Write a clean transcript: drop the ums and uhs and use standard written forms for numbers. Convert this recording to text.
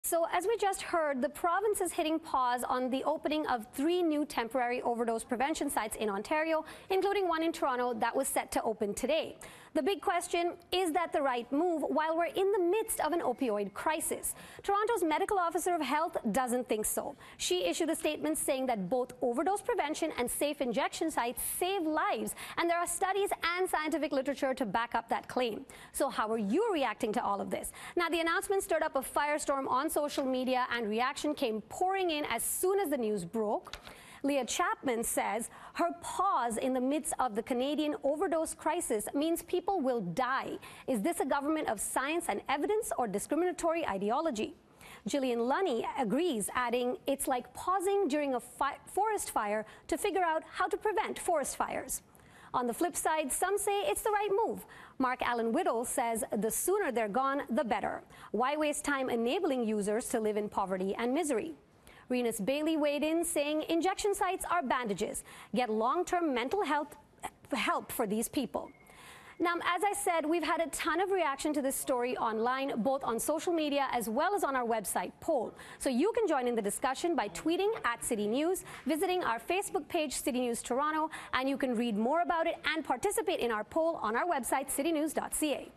So as we just heard, the province is hitting pause on the opening of 3 new temporary overdose prevention sites in Ontario, including one in Toronto that was set to open today. The big question, is that the right move while we're in the midst of an opioid crisis? Toronto's medical officer of health doesn't think so. She issued a statement saying that both overdose prevention and safe injection sites save lives, and there are studies and scientific literature to back up that claim. So how are you reacting to all of this? Now, the announcement stirred up a firestorm on social media, and reaction came pouring in as soon as the news broke. Leah Chapman says her pause in the midst of the Canadian overdose crisis means people will die. Is this a government of science and evidence or discriminatory ideology? Gillian Lunny agrees, adding, it's like pausing during a forest fire to figure out how to prevent forest fires. On the flip side, some say it's the right move. Mark Allen Whittle says the sooner they're gone, the better. Why waste time enabling users to live in poverty and misery? Renus Bailey weighed in, saying injection sites are bandages. Get long-term mental health help for these people. Now, as I said, we've had a ton of reaction to this story online, both on social media as well as on our website poll. So you can join in the discussion by tweeting at CityNews, visiting our Facebook page, CityNews Toronto, and you can read more about it and participate in our poll on our website, citynews.ca.